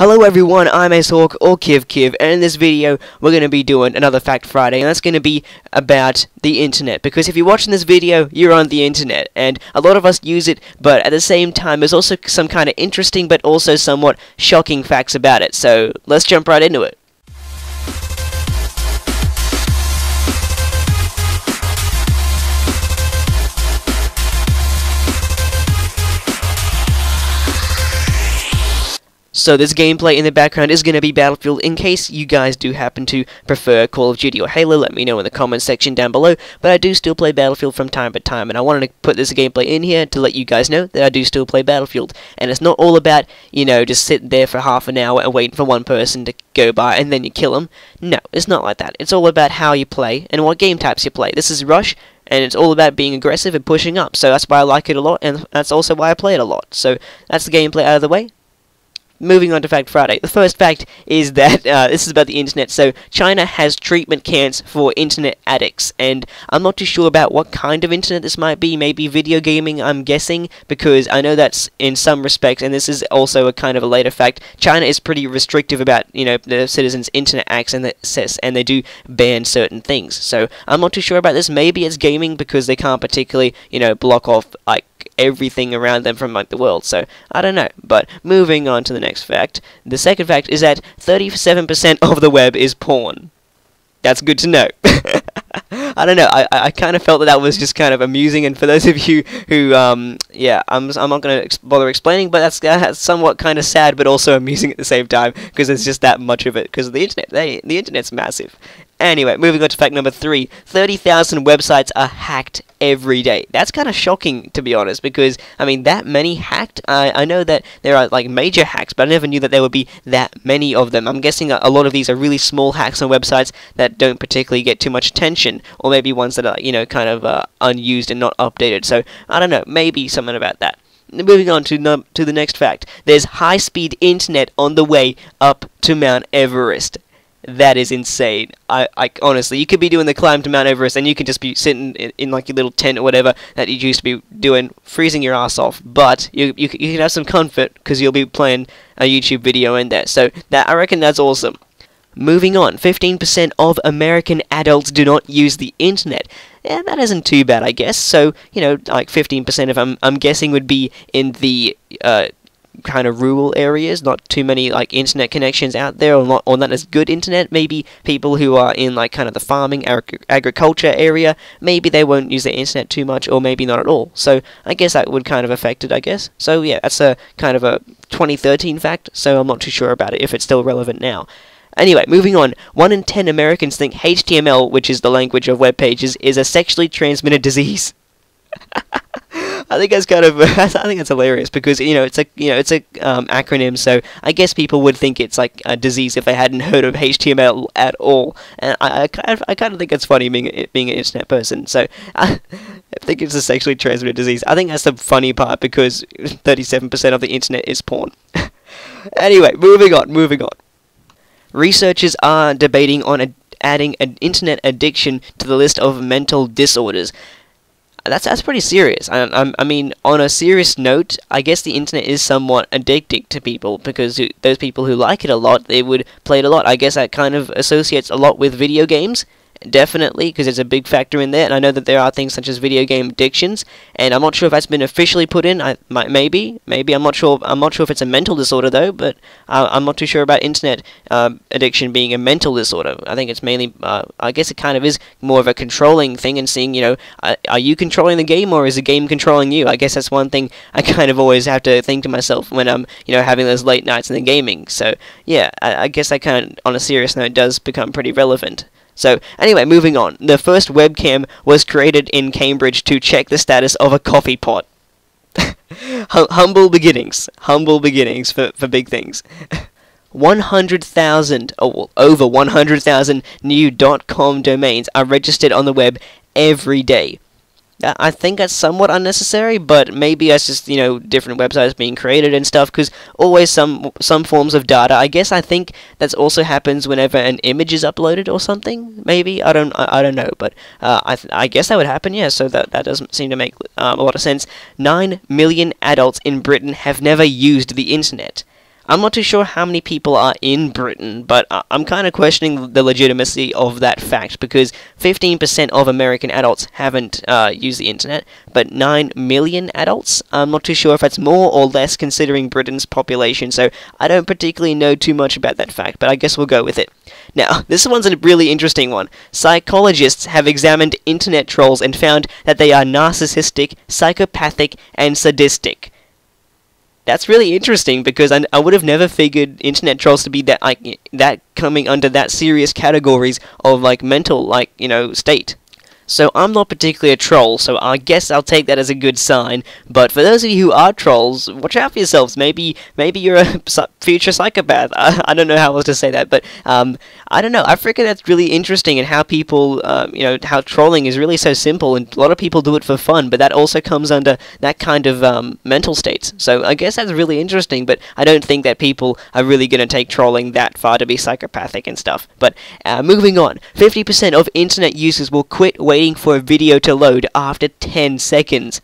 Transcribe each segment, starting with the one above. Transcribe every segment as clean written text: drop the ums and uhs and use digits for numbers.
Hello everyone, I'm Hawk or Kiv, and in this video we're going to be doing another Fact Friday, and that's going to be about the internet, because if you're watching this video, you're on the internet, and a lot of us use it, but at the same time there's also some kind of interesting but also somewhat shocking facts about it, so let's jump right into it. So this gameplay in the background is going to be Battlefield. In case you guys do happen to prefer Call of Duty or Halo, let me know in the comments section down below, but I do still play Battlefield from time to time, and I wanted to put this gameplay in here to let you guys know that I do still play Battlefield, and it's not all about, you know, just sitting there for half an hour and waiting for one person to go by and then you kill them. No, it's not like that. It's all about how you play and what game types you play. This is Rush, and it's all about being aggressive and pushing up, so that's why I like it a lot, and that's also why I play it a lot. So that's the gameplay out of the way. Moving on to Fact Friday. The first fact is that, this is about the internet, so China has treatment camps for internet addicts, and I'm not too sure about what kind of internet this might be, maybe video gaming, I'm guessing, because I know that's in some respects, and this is also a kind of a later fact, China is pretty restrictive about, you know, the citizens' internet access, and they do ban certain things, so I'm not too sure about this. Maybe it's gaming, because they can't particularly, you know, block off, like, everything around them from like the world, so I don't know. But moving on to the next fact, the second fact is that 37% of the web is porn. That's good to know. I don't know, I kind of felt that that was just kind of amusing, and for those of you who, yeah, I'm not going to bother explaining, but that's somewhat kind of sad, but also amusing at the same time, because there's just that much of it, because of the internet. The internet's massive. Anyway, moving on to fact number 3, 30,000 websites are hacked every day. That's kind of shocking, to be honest, because, I mean, that many hacked? I know that there are, like, major hacks, but I never knew that there would be that many of them. I'm guessing a lot of these are really small hacks on websites that don't particularly get too much attention, or maybe ones that are, you know, kind of unused and not updated, so, I don't know, maybe something about that. Moving on to the next fact, there's high-speed internet on the way up to Mount Everest. That is insane. I honestly, you could be doing the climb to Mount Everest, and you could just be sitting in like your little tent or whatever that you used to be doing, freezing your ass off. But you can have some comfort because you'll be playing a YouTube video in there. So that, I reckon that's awesome. Moving on, 15% of American adults do not use the internet. Yeah, that isn't too bad, I guess. So, you know, like 15% of I'm guessing would be in the kind of rural areas, not too many like internet connections out there, or not as good internet. Maybe people who are in like kind of the farming agriculture area, maybe they won't use the internet too much, or maybe not at all. So I guess that would kind of affect it, I guess. So yeah, that's a kind of a 2013 fact, so I'm not too sure about it if it's still relevant now. Anyway, moving on, 1 in 10 Americans think HTML, which is the language of web pages, is a sexually transmitted disease. I think that's kind of, I think that's hilarious, because, you know, it's a acronym, so I guess people would think it's like a disease if they hadn't heard of HTML at all, and I kind of think it's funny being an internet person, so I think it's a sexually transmitted disease. I think that's the funny part, because 37% of the internet is porn. Anyway, moving on. Researchers are debating on adding an internet addiction to the list of mental disorders. That's pretty serious. I mean, on a serious note, I guess the internet is somewhat addicting to people, because those people who like it a lot, they would play it a lot. I guess that kind of associates a lot with video games. Definitely, because it's a big factor in there, and I know that there are things such as video game addictions, and I'm not sure if that's been officially put in. Maybe, I'm not sure. I'm not sure if it's a mental disorder though, but I'm not too sure about internet addiction being a mental disorder. I think it's mainly, I guess it kind of is more of a controlling thing, and seeing, you know, are you controlling the game, or is the game controlling you? I guess that's one thing I kind of always have to think to myself when I'm, you know, having those late nights in the gaming. So yeah, I guess that kind of, on a serious note, does become pretty relevant. So, anyway, moving on. The first webcam was created in Cambridge to check the status of a coffee pot. Humble beginnings for big things. 100,000, or over 100,000 new .com domains are registered on the web every day. I think that's somewhat unnecessary, but maybe that's just, you know, different websites being created and stuff, because always some forms of data. I guess I think that also happens whenever an image is uploaded or something, maybe. I don't know, but I guess that would happen, yeah, so that doesn't seem to make a lot of sense. 9 million adults in Britain have never used the internet. I'm not too sure how many people are in Britain, but I'm kind of questioning the legitimacy of that fact, because 15% of American adults haven't used the internet, but 9 million adults? I'm not too sure if that's more or less considering Britain's population, so I don't particularly know too much about that fact, but I guess we'll go with it. Now, this one's a really interesting one. Psychologists have examined internet trolls and found that they are narcissistic, psychopathic, and sadistic. That's really interesting, because I would have never figured internet trolls to be that coming under that serious categories of mental state. So I'm not particularly a troll, so I guess I'll take that as a good sign. But for those of you who are trolls, watch out for yourselves. Maybe you're a future psychopath. I don't know how else to say that, but I don't know. I figure that's really interesting, and how people, how trolling is really so simple, and a lot of people do it for fun. But that also comes under that kind of mental states. So I guess that's really interesting. But I don't think that people are really going to take trolling that far to be psychopathic and stuff. But moving on, 50% of internet users will quit waiting for a video to load after 10 seconds.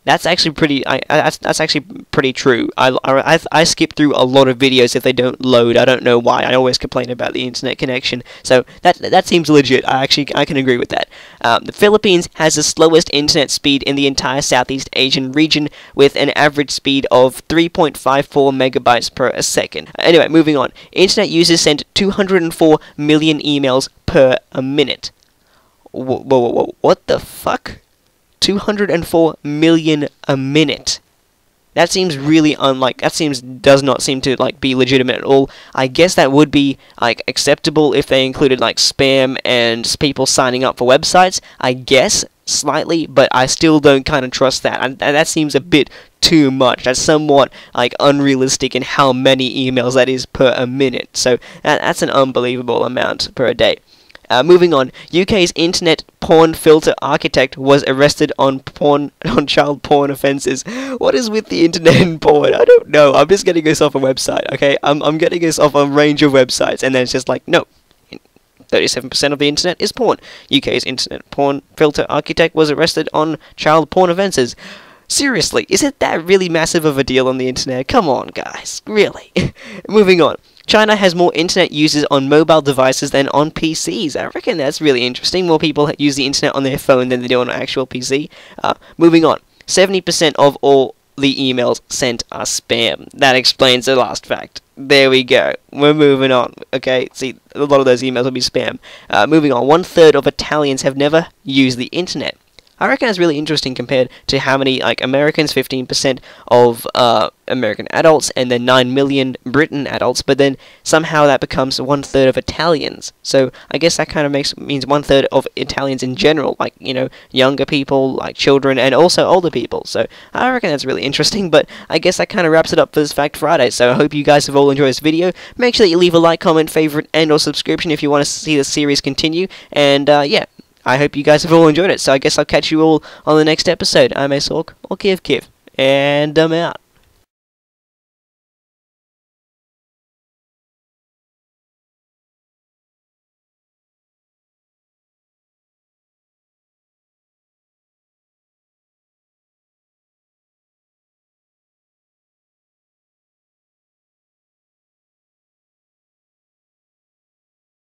That's actually pretty. That's actually pretty true. I skip through a lot of videos if they don't load. I don't know why. I always complain about the internet connection. So that seems legit. I can agree with that. The Philippines has the slowest internet speed in the entire Southeast Asian region, with an average speed of 3.54 megabytes per second. Anyway, moving on. Internet users send 204 million emails per minute. Whoa, what the fuck? 204 million a minute. That seems really does not seem to be legitimate at all. I guess that would be acceptable if they included spam and people signing up for websites. I guess slightly, but I still don't kind of trust that. And that seems a bit too much. That's somewhat unrealistic in how many emails that is per a minute. So that's an unbelievable amount per day. Moving on, UK's internet porn filter architect was arrested on child porn offences. What is with the internet and porn? I don't know. I'm just getting this off a website, okay? I'm getting this off a range of websites, and then it's just no. 37% of the internet is porn. UK's internet porn filter architect was arrested on child porn offences. Seriously, is it that really massive of a deal on the internet? Come on, guys. Really? Moving on. China has more internet users on mobile devices than on PCs. I reckon that's really interesting. More people use the internet on their phone than they do on an actual PC. Moving on. 70% of all the emails sent are spam. That explains the last fact. There we go. We're moving on. Okay, see, a lot of those emails will be spam. Moving on. 1/3 of Italians have never used the internet. I reckon that's really interesting compared to how many, Americans, 15% of American adults, and then 9 million Britain adults, but then somehow that becomes 1/3 of Italians. So I guess that kind of means 1/3 of Italians in general, younger people, children, and also older people. So I reckon that's really interesting, but I guess that kind of wraps it up for this Fact Friday. So I hope you guys have all enjoyed this video. Make sure that you leave a like, comment, favorite, and or subscription if you want to see the series continue, and yeah. I hope you guys have all enjoyed it, so I guess I'll catch you all on the next episode. I'm Ace Hawk, or Kiv, and I'm out.